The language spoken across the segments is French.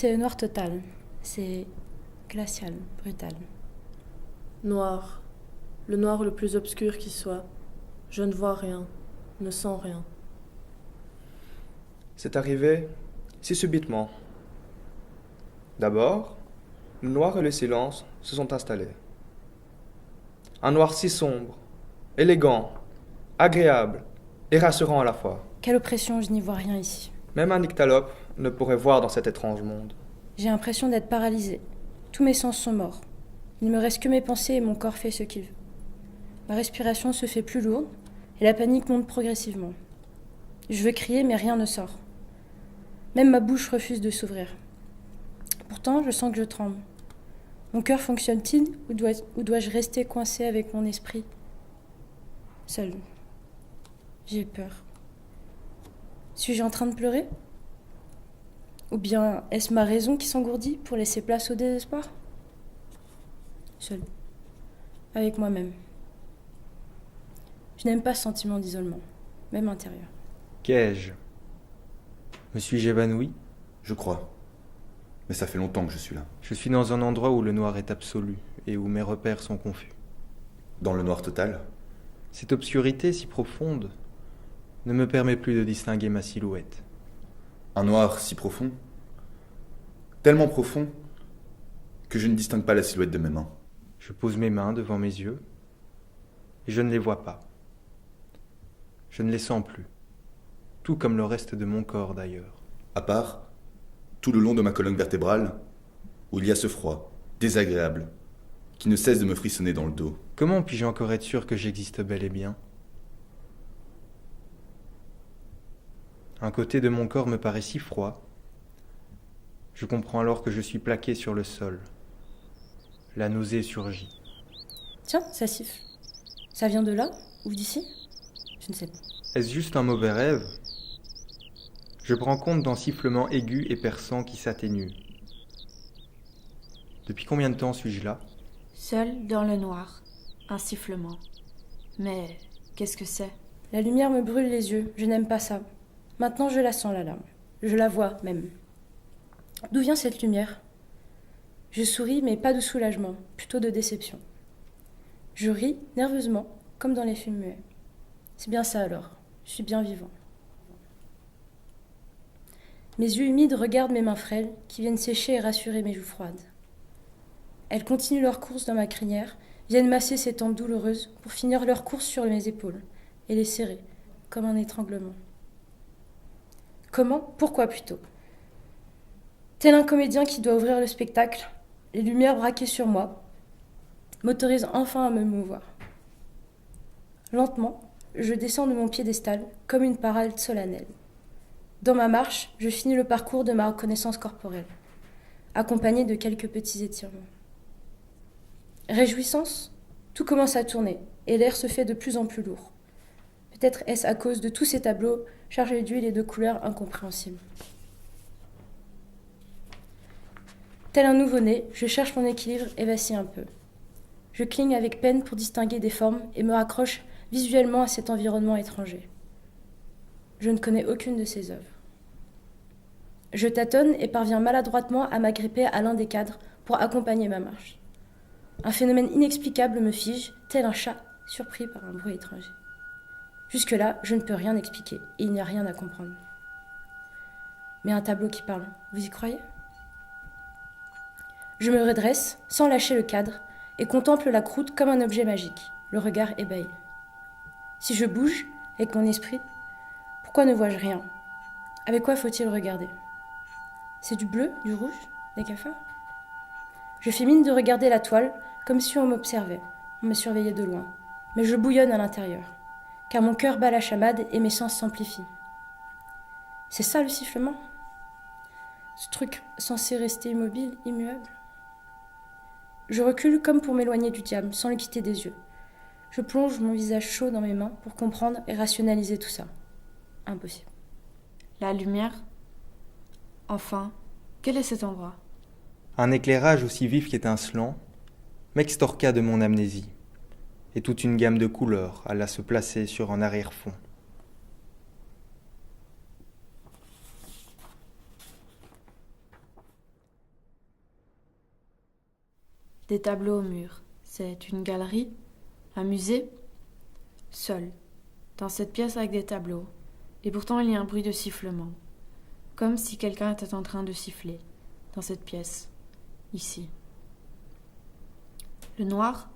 C'est le noir total. C'est glacial, brutal. Noir. Le noir le plus obscur qui soit. Je ne vois rien, ne sens rien. C'est arrivé si subitement. D'abord, le noir et le silence se sont installés. Un noir si sombre, élégant, agréable et rassurant à la fois. Quelle oppression, je n'y vois rien ici. Même un nyctalope ne pourrait voir dans cet étrange monde. J'ai l'impression d'être paralysée. Tous mes sens sont morts. Il ne me reste que mes pensées et mon corps fait ce qu'il veut. Ma respiration se fait plus lourde et la panique monte progressivement. Je veux crier mais rien ne sort. Même ma bouche refuse de s'ouvrir. Pourtant, je sens que je tremble. Mon cœur fonctionne-t-il ou dois-je rester coincée avec mon esprit? Seule. J'ai peur. Suis-je en train de pleurer? Ou bien est-ce ma raison qui s'engourdit pour laisser place au désespoir? Seule. Avec moi-même. Je n'aime pas ce sentiment d'isolement, même intérieur. Qu'ai-je? Me suis-je évanoui? Je crois. Mais ça fait longtemps que je suis là. Je suis dans un endroit où le noir est absolu et où mes repères sont confus. Dans le noir total? Cette obscurité si profonde ne me permet plus de distinguer ma silhouette. Un noir si profond? Tellement profond que je ne distingue pas la silhouette de mes mains. Je pose mes mains devant mes yeux et je ne les vois pas. Je ne les sens plus, tout comme le reste de mon corps d'ailleurs. À part, tout le long de ma colonne vertébrale, où il y a ce froid, désagréable, qui ne cesse de me frissonner dans le dos. Comment puis-je encore être sûr que j'existe bel et bien? Un côté de mon corps me paraît si froid. Je comprends alors que je suis plaqué sur le sol. La nausée surgit. Tiens, ça siffle. Ça vient de là ou d'ici? Je ne sais pas. Est-ce juste un mauvais rêve? Je prends compte d'un sifflement aigu et perçant qui s'atténue. Depuis combien de temps suis-je là? Seul dans le noir, un sifflement. Mais qu'est-ce que c'est? La lumière me brûle les yeux, je n'aime pas ça. Maintenant je la sens, la larme. Je la vois même. D'où vient cette lumière? Je souris, mais pas de soulagement, plutôt de déception. Je ris nerveusement, comme dans les films muets. C'est bien ça alors, je suis bien vivant. Mes yeux humides regardent mes mains frêles, qui viennent sécher et rassurer mes joues froides. Elles continuent leur course dans ma crinière, viennent masser ces tempes douloureuses pour finir leur course sur mes épaules et les serrer, comme un étranglement. Comment? Pourquoi plutôt? Tel un comédien qui doit ouvrir le spectacle, les lumières braquées sur moi m'autorisent enfin à me mouvoir. Lentement, je descends de mon piédestal comme une parade solennelle. Dans ma marche, je finis le parcours de ma reconnaissance corporelle, accompagnée de quelques petits étirements. Réjouissance, tout commence à tourner et l'air se fait de plus en plus lourd. Peut-être est-ce à cause de tous ces tableaux chargés d'huile et de couleurs incompréhensibles. Tel un nouveau-né, je cherche mon équilibre et vacille un peu. Je cligne avec peine pour distinguer des formes et me raccroche visuellement à cet environnement étranger. Je ne connais aucune de ces œuvres. Je tâtonne et parviens maladroitement à m'agripper à l'un des cadres pour accompagner ma marche. Un phénomène inexplicable me fige, tel un chat surpris par un bruit étranger. Jusque-là, je ne peux rien expliquer et il n'y a rien à comprendre. Mais un tableau qui parle, vous y croyez? Je me redresse, sans lâcher le cadre, et contemple la croûte comme un objet magique, le regard ébahi. Si je bouge, avec mon esprit, pourquoi ne vois-je rien? Avec quoi faut-il regarder? C'est du bleu, du rouge, des cafards? Je fais mine de regarder la toile, comme si on m'observait, on me surveillait de loin. Mais je bouillonne à l'intérieur, car mon cœur bat la chamade et mes sens s'amplifient. C'est ça le sifflement? Ce truc censé rester immobile, immuable? Je recule comme pour m'éloigner du diable, sans le quitter des yeux. Je plonge mon visage chaud dans mes mains pour comprendre et rationaliser tout ça. Impossible. La lumière? Enfin, quel est cet endroit? Un éclairage aussi vif qu'étincelant m'extorqua de mon amnésie, et toute une gamme de couleurs alla se placer sur un arrière-fond. Des tableaux au mur. C'est une galerie? Un musée? Seul, dans cette pièce avec des tableaux. Et pourtant il y a un bruit de sifflement. Comme si quelqu'un était en train de siffler. Dans cette pièce. Ici. Le noir?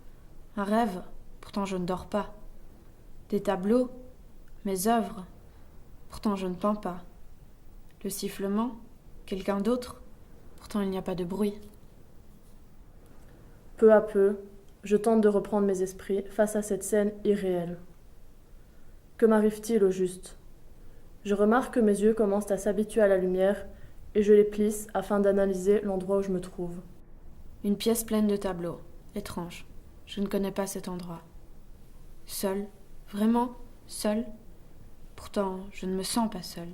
Un rêve? Pourtant je ne dors pas. Des tableaux? Mes œuvres? Pourtant je ne peins pas. Le sifflement? Quelqu'un d'autre? Pourtant il n'y a pas de bruit. Peu à peu, je tente de reprendre mes esprits face à cette scène irréelle. Que m'arrive-t-il au juste? Je remarque que mes yeux commencent à s'habituer à la lumière et je les plisse afin d'analyser l'endroit où je me trouve. Une pièce pleine de tableaux. Étrange. Je ne connais pas cet endroit. Seul? Vraiment? Seul? Pourtant, je ne me sens pas seul.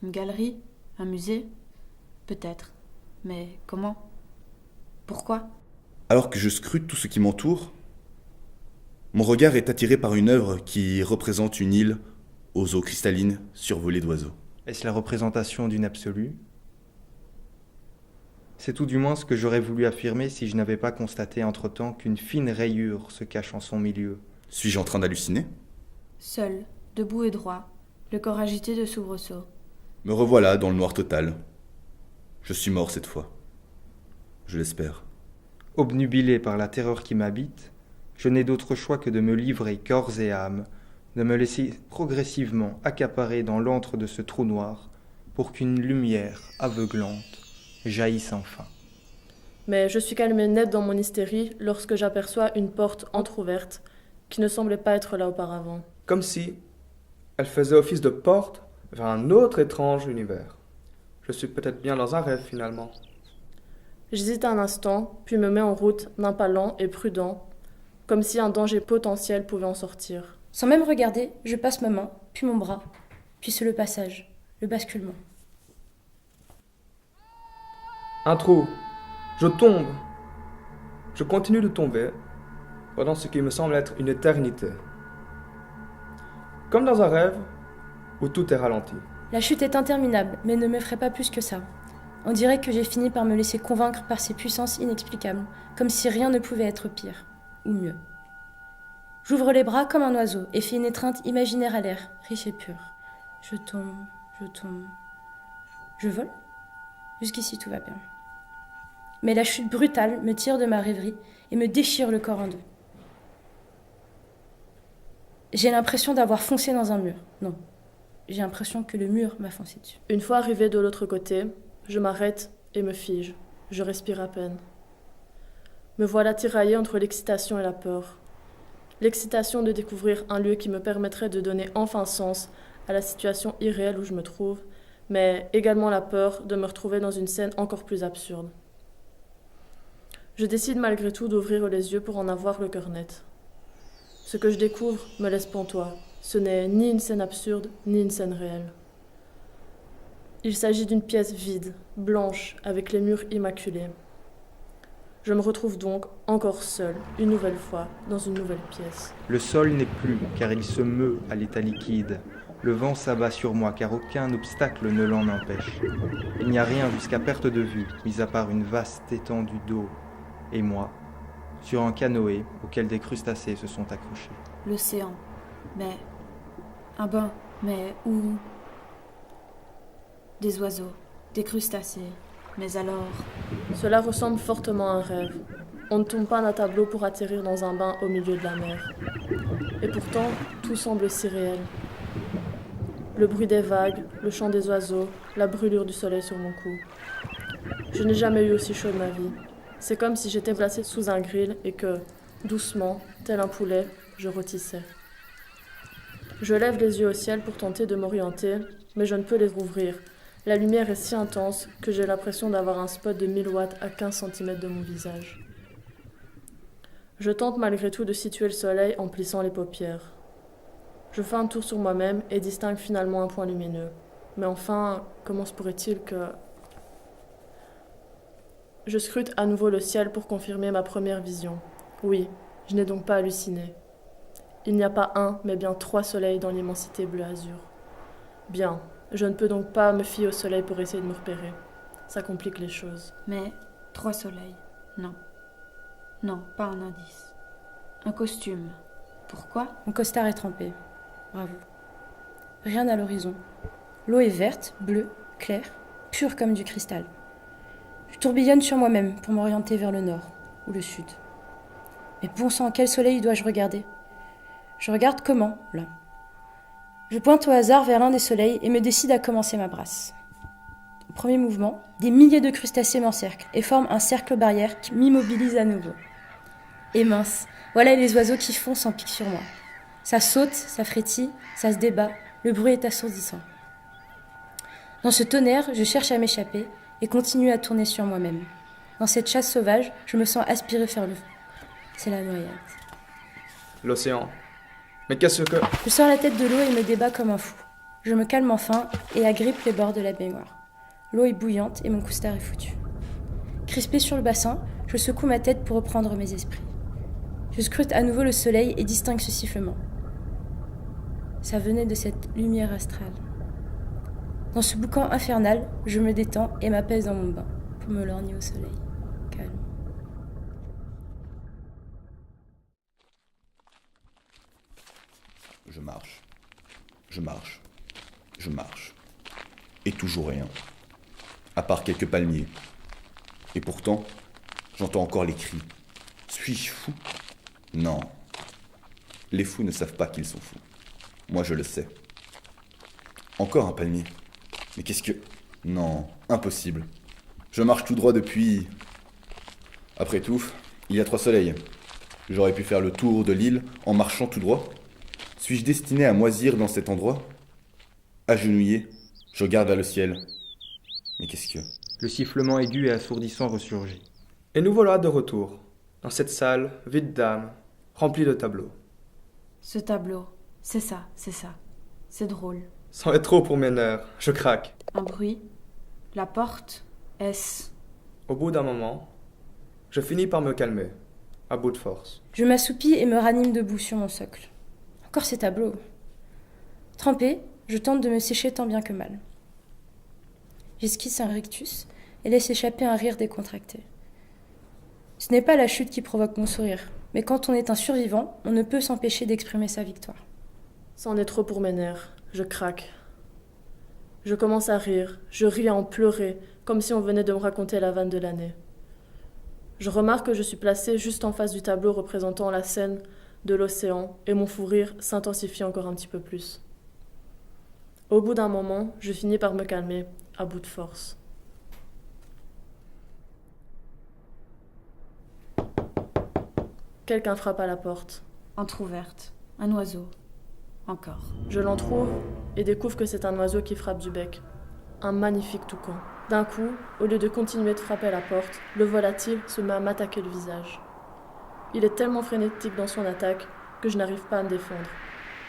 Une galerie? Un musée? Peut-être. Mais comment? Pourquoi? Alors que je scrute tout ce qui m'entoure, mon regard est attiré par une œuvre qui représente une île aux eaux cristallines survolées d'oiseaux. Est-ce la représentation d'une absolue? C'est tout du moins ce que j'aurais voulu affirmer si je n'avais pas constaté entre-temps qu'une fine rayure se cache en son milieu. Suis-je en train d'halluciner? Seul, debout et droit, le corps agité de soubresauts. Me revoilà dans le noir total. Je suis mort cette fois. Je l'espère. Obnubilé par la terreur qui m'habite, je n'ai d'autre choix que de me livrer corps et âme, de me laisser progressivement accaparer dans l'antre de ce trou noir pour qu'une lumière aveuglante jaillisse enfin. Mais je suis calmée net dans mon hystérie lorsque j'aperçois une porte entr'ouverte qui ne semblait pas être là auparavant. Comme si elle faisait office de porte vers un autre étrange univers. Je suis peut-être bien dans un rêve finalement. J'hésite un instant, puis me mets en route d'un pas lent et prudent, comme si un danger potentiel pouvait en sortir. Sans même regarder, je passe ma main, puis mon bras, puis c'est le passage, le basculement. Un trou. Je tombe. Je continue de tomber pendant ce qui me semble être une éternité. Comme dans un rêve où tout est ralenti. La chute est interminable, mais ne m'effraie pas plus que ça. On dirait que j'ai fini par me laisser convaincre par ces puissances inexplicables, comme si rien ne pouvait être pire, ou mieux. J'ouvre les bras comme un oiseau et fais une étreinte imaginaire à l'air, riche et pur. Je tombe, je tombe. Je vole? Jusqu'ici tout va bien. Mais la chute brutale me tire de ma rêverie et me déchire le corps en deux. J'ai l'impression d'avoir foncé dans un mur. Non, j'ai l'impression que le mur m'a foncé dessus. Une fois arrivé de l'autre côté, je m'arrête et me fige. Je respire à peine. Me voilà tiraillée entre l'excitation et la peur. L'excitation de découvrir un lieu qui me permettrait de donner enfin sens à la situation irréelle où je me trouve, mais également la peur de me retrouver dans une scène encore plus absurde. Je décide malgré tout d'ouvrir les yeux pour en avoir le cœur net. Ce que je découvre me laisse pantois. Ce n'est ni une scène absurde, ni une scène réelle. Il s'agit d'une pièce vide, blanche, avec les murs immaculés. Je me retrouve donc encore seule, une nouvelle fois, dans une nouvelle pièce. Le sol n'est plus, car il se meut à l'état liquide. Le vent s'abat sur moi, car aucun obstacle ne l'en empêche. Il n'y a rien jusqu'à perte de vue, mis à part une vaste étendue d'eau. Et moi, sur un canoë auquel des crustacés se sont accrochés. L'océan. Mais... un bain. Mais où? Des oiseaux. Des crustacés. Mais alors... Cela ressemble fortement à un rêve. On ne tombe pas d'un tableau pour atterrir dans un bain au milieu de la mer. Et pourtant, tout semble si réel. Le bruit des vagues, le chant des oiseaux, la brûlure du soleil sur mon cou. Je n'ai jamais eu aussi chaud de ma vie. C'est comme si j'étais placée sous un grill et que, doucement, tel un poulet, je rôtissais. Je lève les yeux au ciel pour tenter de m'orienter, mais je ne peux les rouvrir. La lumière est si intense que j'ai l'impression d'avoir un spot de 1000 watts à 15 cm de mon visage. Je tente malgré tout de situer le soleil en plissant les paupières. Je fais un tour sur moi-même et distingue finalement un point lumineux. Mais enfin, comment se pourrait-il que... Je scrute à nouveau le ciel pour confirmer ma première vision. Oui, je n'ai donc pas halluciné. Il n'y a pas un, mais bien 3 soleils dans l'immensité bleu-azur. Bien, je ne peux donc pas me fier au soleil pour essayer de me repérer. Ça complique les choses. Mais 3 soleils. Non. Non, pas un indice. Un costume. Pourquoi? Mon costard est trempé. Bravo. Rien à l'horizon. L'eau est verte, bleue, claire, pure comme du cristal. Je tourbillonne sur moi-même pour m'orienter vers le nord ou le sud. Mais bon sang, quel soleil dois-je regarder? Je regarde comment, là? Je pointe au hasard vers l'un des soleils et me décide à commencer ma brasse. Au premier mouvement, des milliers de crustacés m'encerclent et forment un cercle barrière qui m'immobilise à nouveau. Et mince, voilà les oiseaux qui foncent en pique sur moi. Ça saute, ça frétille, ça se débat, le bruit est assourdissant. Dans ce tonnerre, je cherche à m'échapper et continue à tourner sur moi-même. Dans cette chasse sauvage, je me sens aspirée vers le fond. C'est la noyade. L'océan. Mais qu'est-ce que... Je sors la tête de l'eau et me débat comme un fou. Je me calme enfin et agrippe les bords de la baignoire. L'eau est bouillante et mon costard est foutu. Crispé sur le bassin, je secoue ma tête pour reprendre mes esprits. Je scrute à nouveau le soleil et distingue ce sifflement. Ça venait de cette lumière astrale. Dans ce boucan infernal, je me détends et m'apaise dans mon bain pour me lorgner au soleil. Calme. Je marche. Je marche. Je marche. Et toujours rien. À part quelques palmiers. Et pourtant, j'entends encore les cris. Suis-je fou? Non. Les fous ne savent pas qu'ils sont fous. Moi, je le sais. Encore un palmier. Mais qu'est-ce que... Non, impossible. Je marche tout droit depuis... Après tout, il y a 3 soleils. J'aurais pu faire le tour de l'île en marchant tout droit. Suis-je destiné à moisir dans cet endroit? Agenouillé, je regarde vers le ciel. Mais qu'est-ce que... Le sifflement aigu et assourdissant ressurgit. Et nous voilà de retour, dans cette salle vide d'âme, remplie de tableaux. Ce tableau, c'est ça. C'est drôle. C'en est trop pour mes nerfs, je craque. Un bruit. La porte. Est-ce... Au bout d'un moment, je finis par me calmer, à bout de force. Je m'assoupis et me ranime debout sur mon socle. Encore ces tableaux. Trempée, je tente de me sécher tant bien que mal. J'esquisse un rictus et laisse échapper un rire décontracté. Ce n'est pas la chute qui provoque mon sourire, mais quand on est un survivant, on ne peut s'empêcher d'exprimer sa victoire. C'en est trop pour mes nerfs. Je craque. Je commence à rire. Je ris à en pleurer, comme si on venait de me raconter la vanne de l'année. Je remarque que je suis placée juste en face du tableau représentant la scène de l'océan, et mon fou rire s'intensifie encore un petit peu plus. Au bout d'un moment, je finis par me calmer, à bout de force. Quelqu'un frappe à la porte. Entr'ouverte. Un oiseau. Encore. Je l'entrouvre et découvre que c'est un oiseau qui frappe du bec. Un magnifique toucan. D'un coup, au lieu de continuer de frapper à la porte, le volatile se met à m'attaquer le visage. Il est tellement frénétique dans son attaque que je n'arrive pas à me défendre.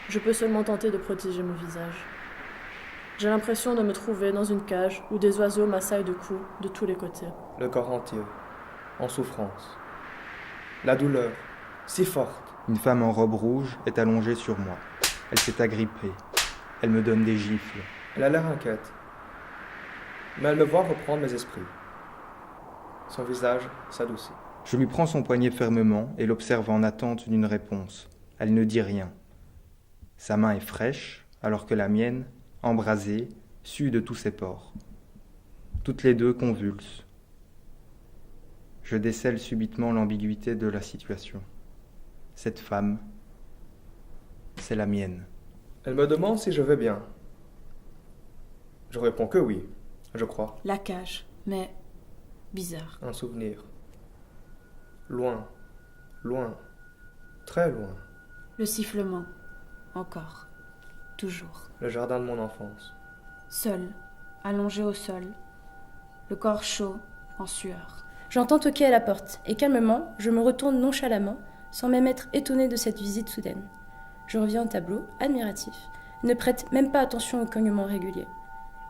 Je peux seulement tenter de protéger mon visage. J'ai l'impression de me trouver dans une cage où des oiseaux m'assaillent de coups de tous les côtés. Le corps entier, en souffrance. La douleur, si forte. Une femme en robe rouge est allongée sur moi. Elle s'est agrippée. Elle me donne des gifles. Elle a l'air inquiète. Mais elle me voit reprendre mes esprits. Son visage s'adoucit. Je lui prends son poignet fermement et l'observe en attente d'une réponse. Elle ne dit rien. Sa main est fraîche, alors que la mienne, embrasée, sue de tous ses pores. Toutes les deux convulsent. Je décèle subitement l'ambiguïté de la situation. Cette femme, c'est la mienne. Elle me demande si je vais bien. Je réponds que oui, je crois. La cage. Mais... bizarre. Un souvenir. Loin, loin, très loin. Le sifflement. Encore. Toujours. Le jardin de mon enfance. Seul. Allongé au sol. Le corps chaud, en sueur. J'entends toquer à la porte et calmement, je me retourne nonchalamment, sans même être étonnée de cette visite soudaine. Je reviens au tableau, admiratif, et ne prête même pas attention aux cognements réguliers.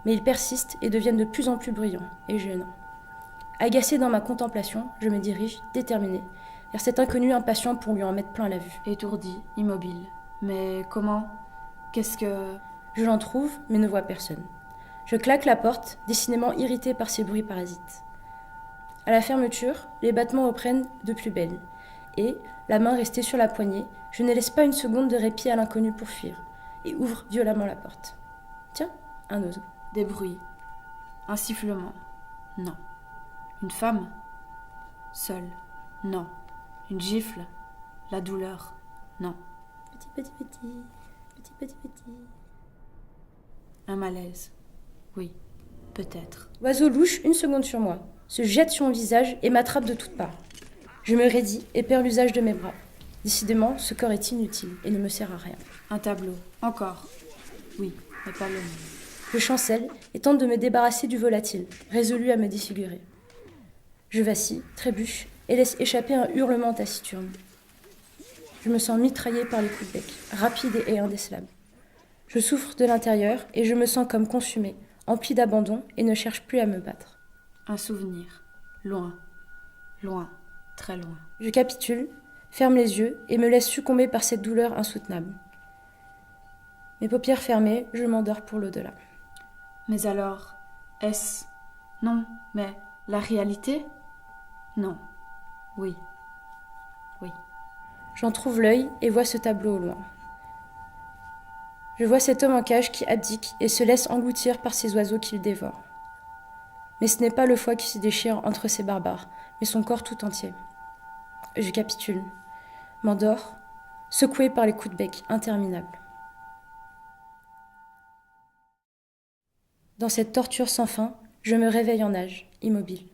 Mais ils persistent et deviennent de plus en plus bruyants et gênants. Agacée dans ma contemplation, je me dirige, déterminée, vers cet inconnu impatient pour lui en mettre plein la vue. Étourdi, immobile. Mais comment? Qu'est-ce que... Je l'en trouve, mais ne vois personne. Je claque la porte, décidément irritée par ces bruits parasites. À la fermeture, les battements reprennent de plus belle, et, la main restée sur la poignée, je ne laisse pas une seconde de répit à l'inconnu pour fuir, et ouvre violemment la porte. Tiens, un oiseau. Des bruits. Un sifflement. Non. Une femme. Seule. Non. Une gifle. La douleur. Non. Petit, petit, petit. Petit, petit, petit. Un malaise. Oui. Peut-être. L'oiseau louche une seconde sur moi, se jette sur mon visage et m'attrape de toutes parts. Je me raidis et perds l'usage de mes bras. Décidément, ce corps est inutile et ne me sert à rien. Un tableau. Encore. Oui, mais pas le même. Je chancelle et tente de me débarrasser du volatile, résolu à me défigurer. Je vacille, trébuche et laisse échapper un hurlement taciturne. Je me sens mitraillée par les coups de bec, rapides et indécelables. Je souffre de l'intérieur et je me sens comme consumée, emplie d'abandon et ne cherche plus à me battre. Un souvenir. Loin. Loin. Très loin. Je capitule, ferme les yeux et me laisse succomber par cette douleur insoutenable. Mes paupières fermées, je m'endors pour l'au-delà. Mais alors, est-ce... Non, mais la réalité? Non. Oui. Oui. J'en trouve l'œil et vois ce tableau au loin. Je vois cet homme en cage qui abdique et se laisse engloutir par ces oiseaux qui le dévorent. Mais ce n'est pas le foie qui se déchire entre ces barbares, mais son corps tout entier. Je capitule, m'endors, secoué par les coups de bec interminables. Dans cette torture sans fin, je me réveille en nage, immobile.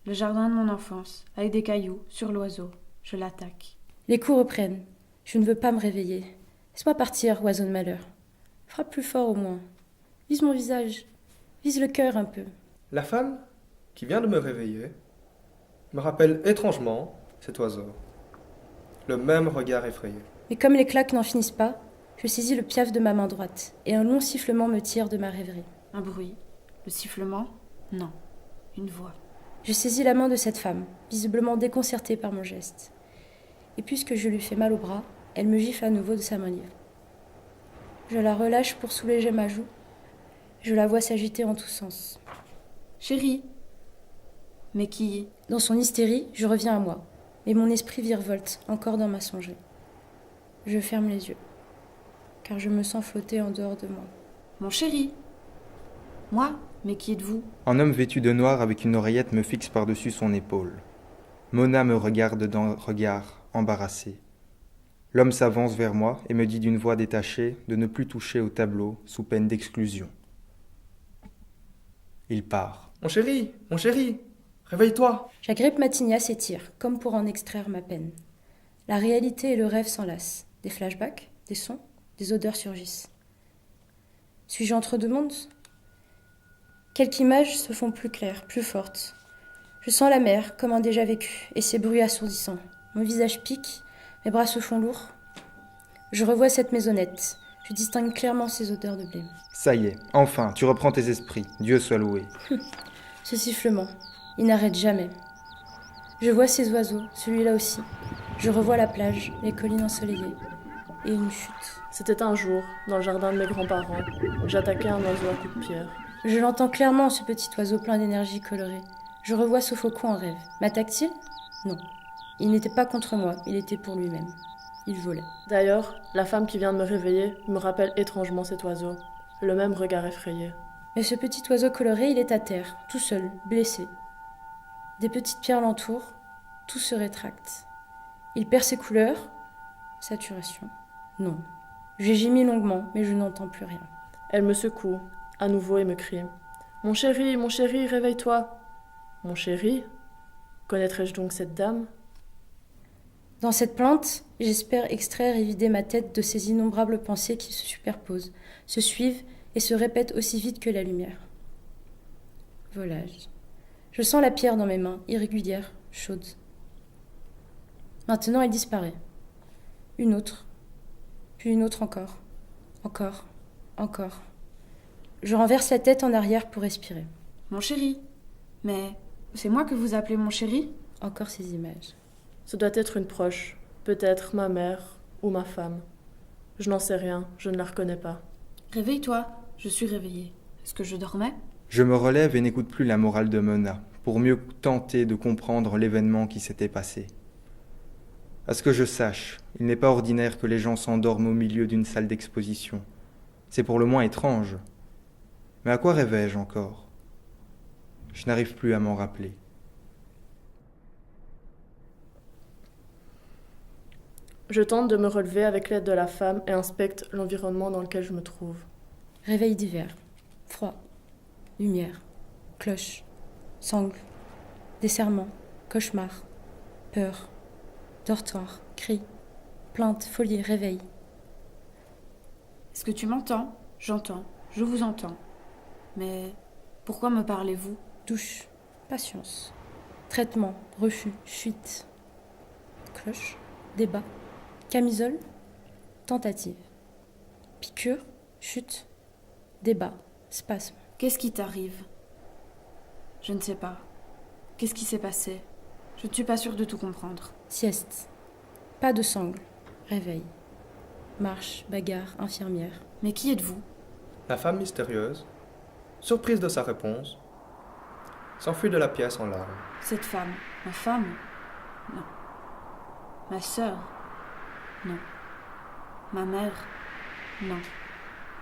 Le jardin de mon enfance, avec des cailloux, sur l'oiseau. Je l'attaque. Les coups reprennent. Je ne veux pas me réveiller. Laisse-moi partir, oiseau de malheur. Frappe plus fort au moins. Vise mon visage. Vise le cœur un peu. La femme qui vient de me réveiller me rappelle étrangement cet oiseau. Le même regard effrayé. Mais comme les claques n'en finissent pas, je saisis le piaf de ma main droite et un long sifflement me tire de ma rêverie. Un bruit. Le sifflement? Non. Une voix. Je saisis la main de cette femme, visiblement déconcertée par mon geste. Et puisque je lui fais mal au bras, elle me gifle à nouveau de sa main libre. Je la relâche pour soulager ma joue. Je la vois s'agiter en tous sens. Chérie. Mais qui? Dans son hystérie, je reviens à moi, mais mon esprit virevolte encore dans ma songerie. Je ferme les yeux, car je me sens flotter en dehors de moi. Mon chéri. Moi? Mais qui êtes-vous? Un homme vêtu de noir avec une oreillette me fixe par-dessus son épaule. Mona me regarde d'un regard embarrassé. L'homme s'avance vers moi et me dit d'une voix détachée de ne plus toucher au tableau sous peine d'exclusion. Il part. Mon chéri, réveille-toi. J'agrippe ma tignasse et tire, comme pour en extraire ma peine. La réalité et le rêve s'enlacent. Des flashbacks, des sons, des odeurs surgissent. Suis-je entre deux mondes? Quelques images se font plus claires, plus fortes. Je sens la mer, comme un déjà vécu, et ses bruits assourdissants. Mon visage pique, mes bras se font lourds. Je revois cette maisonnette. Je distingue clairement ces odeurs de blé. Ça y est, enfin, tu reprends tes esprits. Dieu soit loué. Ce sifflement, il n'arrête jamais. Je vois ces oiseaux, celui-là aussi. Je revois la plage, les collines ensoleillées, et une chute. C'était un jour, dans le jardin de mes grands-parents. J'attaquais un oiseau à coups de pierre. Je l'entends clairement, ce petit oiseau plein d'énergie colorée. Je revois ce faucon en rêve. M'attaque-t-il? Non. Il n'était pas contre moi, il était pour lui-même. Il volait. D'ailleurs, la femme qui vient de me réveiller me rappelle étrangement cet oiseau. Le même regard effrayé. Mais ce petit oiseau coloré, il est à terre, tout seul, blessé. Des petites pierres l'entourent, tout se rétracte. Il perd ses couleurs. Saturation. Non. J'ai gémi longuement, mais je n'entends plus rien. Elle me secoue, à nouveau, et me crie. Mon chéri, réveille-toi. Mon chéri? Connaîtrais-je donc cette dame? Dans cette plainte, j'espère extraire et vider ma tête de ces innombrables pensées qui se superposent, se suivent et se répètent aussi vite que la lumière. Volage. Je sens la pierre dans mes mains, irrégulière, chaude. Maintenant, elle disparaît. Une autre. Puis une autre encore. Encore. Encore. Je renverse la tête en arrière pour respirer. Mon chéri. Mais c'est moi que vous appelez mon chéri? Encore ces images. Ce doit être une proche, peut-être ma mère ou ma femme. Je n'en sais rien, je ne la reconnais pas. Réveille-toi, je suis réveillée. Est-ce que je dormais? Je me relève et n'écoute plus la morale de Mona, pour mieux tenter de comprendre l'événement qui s'était passé. À ce que je sache, il n'est pas ordinaire que les gens s'endorment au milieu d'une salle d'exposition. C'est pour le moins étrange. Mais à quoi rêvais-je encore? Je n'arrive plus à m'en rappeler. Je tente de me relever avec l'aide de la femme et inspecte l'environnement dans lequel je me trouve. Réveil d'hiver. Froid. Lumière. Cloche. Sangle. Desserrement. Cauchemar. Peur. Dortoir. Cri. Plainte. Folie. Réveil. Est-ce que tu m'entends? J'entends. Je vous entends. Mais pourquoi me parlez-vous? Douche. Patience. Traitement. Refus. Fuite. Cloche. Débat. Camisole. Tentative. Piqûre. Chute. Débat. Spasme. Qu'est-ce qui t'arrive? Je ne sais pas. Qu'est-ce qui s'est passé? Je ne suis pas sûre de tout comprendre. Sieste. Pas de sangle. Réveil. Marche. Bagarre. Infirmière. Mais qui êtes-vous? La femme mystérieuse, surprise de sa réponse, s'enfuit de la pièce en larmes. Cette femme. Ma femme? Non. Ma sœur? Non. Ma mère? Non.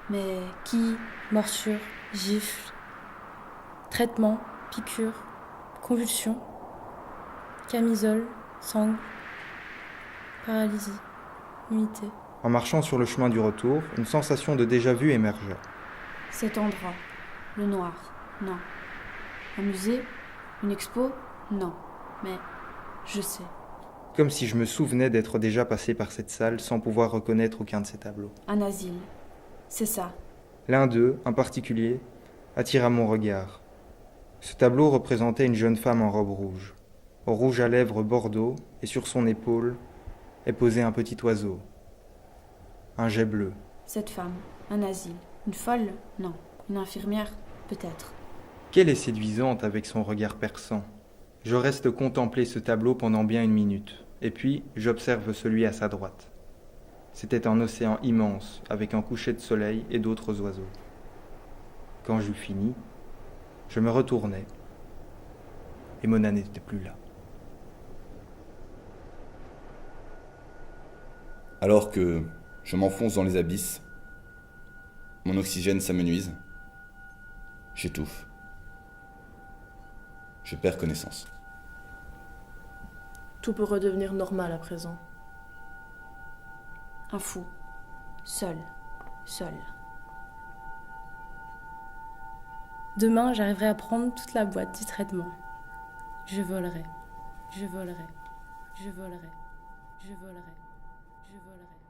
Mais qui? Morsure. Gifle. Traitement. Piqûre. Convulsion. Camisole. Sangle. Paralysie. Nullité. En marchant sur le chemin du retour, une sensation de déjà-vu émergea. Cet endroit. Le noir. Non. Un musée? Une expo? Non. Mais je sais. Comme si je me souvenais d'être déjà passé par cette salle sans pouvoir reconnaître aucun de ces tableaux. Un asile. C'est ça. L'un d'eux, en particulier, attira mon regard. Ce tableau représentait une jeune femme en robe rouge, au rouge à lèvres bordeaux, et sur son épaule est posé un petit oiseau, un jet bleu. Cette femme. Un asile. Une folle? Non. Une infirmière? Peut-être. Qu'elle est séduisante avec son regard perçant. Je reste contempler ce tableau pendant bien une minute, et puis j'observe celui à sa droite. C'était un océan immense, avec un coucher de soleil et d'autres oiseaux. Quand j'eus fini, je me retournai, et Mona n'était plus là. Alors que je m'enfonce dans les abysses, mon oxygène s'amenuise, j'étouffe. Je perds connaissance. Tout peut redevenir normal à présent. Un fou. Seul. Seul. Demain, j'arriverai à prendre toute la boîte du traitement. Je volerai. Je volerai. Je volerai. Je volerai. Je volerai.